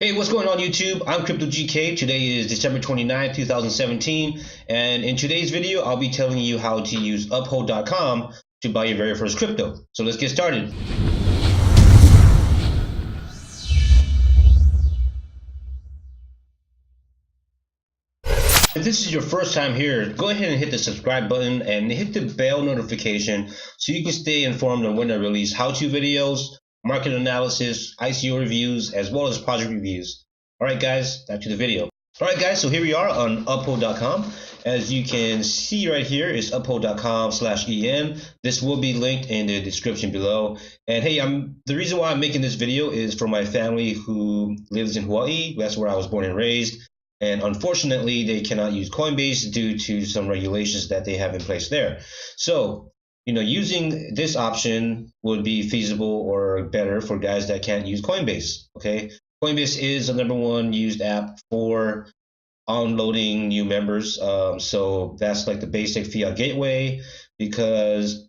Hey, what's going on YouTube? I'm Crypto GK. Today is December 29th, 2017, and in today's video, I'll be telling you how to use Uphold.com to buy your very first crypto. So let's get started. If this is your first time here, go ahead and hit the subscribe button and hit the bell notification so you can stay informed on when I release how-to videos, market analysis, ICO reviews, as well as project reviews. Alright guys, back to the video. Alright guys, so here we are on Uphold.com. As you can see right here is uphold.com/en. This will be linked in the description below. And hey, the reason why I'm making this video is for my family who lives in Hawaii. That's where I was born and raised. And unfortunately, they cannot use Coinbase due to some regulations that they have in place there. So, using this option would be feasible or better for guys that can't use Coinbase. Okay, Coinbase is the #1 used app for onboarding new members. So that's like the basic fiat gateway because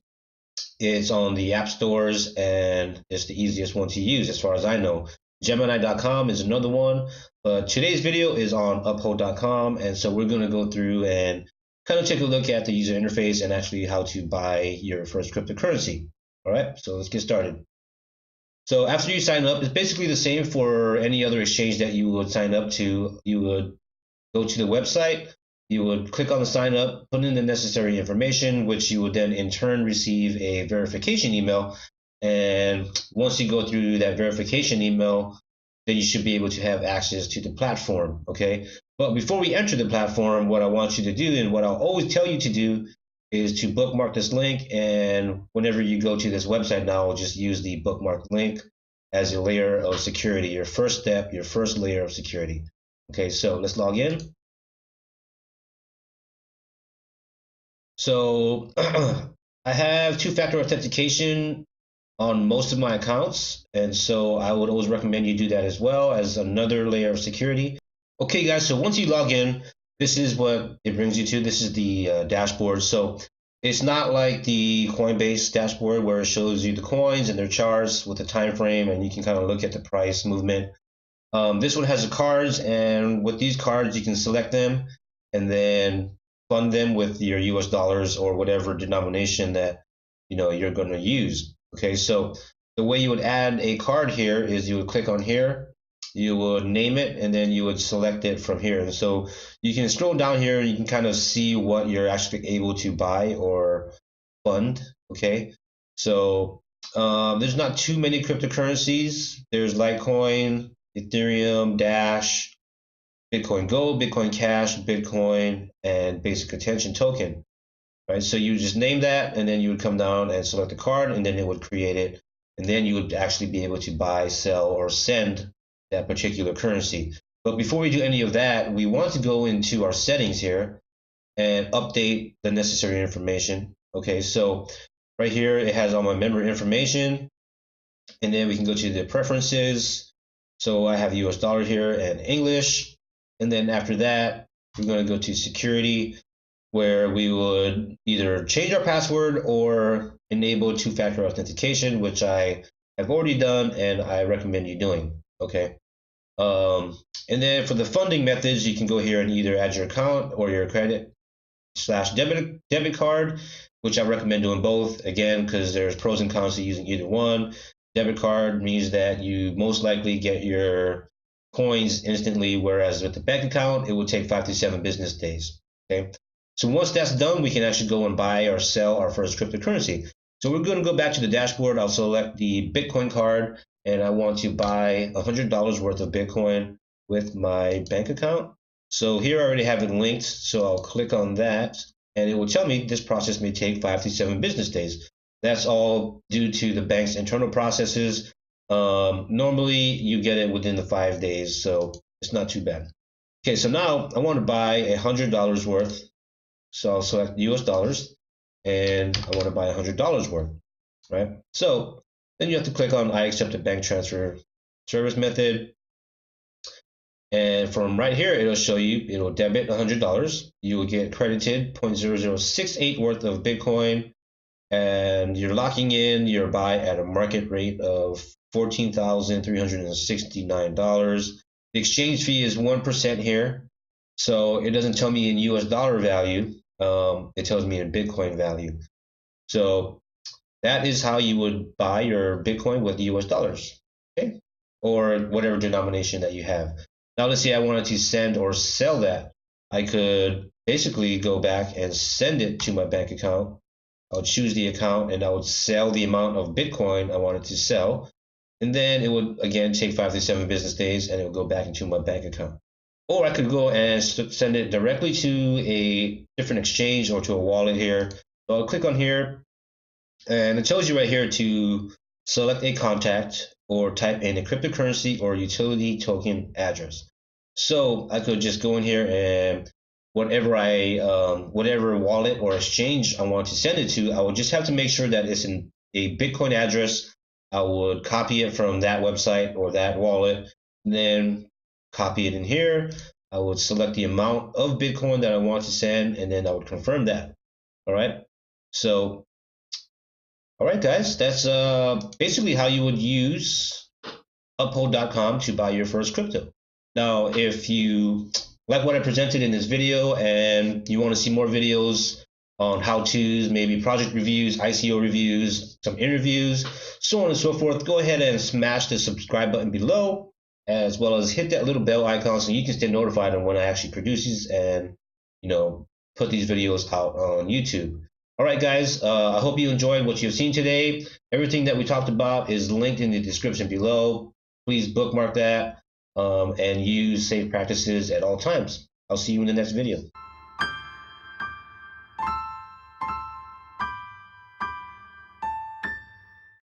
it's on the app stores and it's the easiest one to use as far as I know. Gemini.com is another one, but today's video is on Uphold.com, and so we're going to go through and kind of take a look at the user interface and actually how to buy your first cryptocurrency. All right, so let's get started. So after you sign up, it's basically the same for any other exchange that you would sign up to. You would go to the website, you would click on the sign up, put in the necessary information, which you would then in turn receive a verification email. And once you go through that verification email, then you should be able to have access to the platform, okay? But before we enter the platform, what I want you to do and what I'll always tell you to do is to bookmark this link. And whenever you go to this website now, just use the bookmark link as a layer of security, your first step, your first layer of security. Okay, so let's log in. So I have two-factor authentication on most of my accounts, and so I would always recommend you do that as well as another layer of security. Okay guys, so once you log in, this is what it brings you to. This is the dashboard. So it's not like the Coinbase dashboard where it shows you the coins and their charts with the time frame and you can kind of look at the price movement. This one has the cards, and with these cards you can select them and then fund them with your US dollars or whatever denomination that you're going to use. Okay, so the way you would add a card here is you would click on here, you would name it, and then you would select it from here. And so you can scroll down here and you can kind of see what you're actually able to buy or fund. Okay, so there's not too many cryptocurrencies. There's Litecoin, Ethereum, Dash, Bitcoin Gold, Bitcoin Cash, Bitcoin, and Basic Attention Token. Right, so you just name that, and then you would come down and select the card, and then it would create it, and then you would actually be able to buy, sell, or send that particular currency. But before we do any of that, we want to go into our settings here and update the necessary information. Okay, so right here it has all my member information, and then we can go to the preferences. So I have US dollar here and English, and then after that we're going to go to security, where we would either change our password or enable two-factor authentication, which I have already done and I recommend you doing. Okay. And then for the funding methods, you can go here and either add your account or your credit/debit card, which I recommend doing both, again, because there's pros and cons to using either one. Debit card means that you most likely get your coins instantly, whereas with the bank account, it will take 5 to 7 business days. Okay. So once that's done, we can actually go and buy or sell our first cryptocurrency. So we're going to go back to the dashboard. I'll select the Bitcoin card, and I want to buy $100 worth of Bitcoin with my bank account. So here I already have it linked, so I'll click on that, and it will tell me this process may take 5 to 7 business days. That's all due to the bank's internal processes. Normally, you get it within the 5 days, so it's not too bad. Okay, so now I want to buy $100 worth. So I'll select US dollars, and I want to buy $100 worth, right? So then you have to click on I accept a bank transfer service method. And from right here, it'll show you, it'll debit $100. You will get credited 0.0068 worth of Bitcoin, and you're locking in your buy at a market rate of $14,369. The exchange fee is 1% here. So it doesn't tell me in US dollar value. It tells me in Bitcoin value. So that is how you would buy your Bitcoin with US dollars, okay? Or whatever denomination that you have. Now, let's say I wanted to send or sell that. I could basically go back and send it to my bank account. I would choose the account and I would sell the amount of Bitcoin I wanted to sell. And then it would, again, take 5 to 7 business days and it would go back into my bank account. Or I could go and send it directly to a different exchange or to a wallet here. So I'll click on here, and it tells you right here to select a contact or type in a cryptocurrency or utility token address. So I could just go in here and whatever wallet or exchange I want to send it to, I would just have to make sure that it's in a Bitcoin address. I would copy it from that website or that wallet, and then copy it in here. I would select the amount of Bitcoin that I want to send, and then I would confirm that. All right. So, all right, guys, that's basically how you would use Uphold.com to buy your first crypto. Now, if you like what I presented in this video and you want to see more videos on how-tos, maybe project reviews, ICO reviews, some interviews, so on and so forth, go ahead and smash the subscribe button below, as well as hit that little bell icon so you can stay notified on when I actually produce these and, put these videos out on YouTube. All right, guys, I hope you enjoyed what you've seen today. Everything that we talked about is linked in the description below. Please bookmark that and use safe practices at all times. I'll see you in the next video.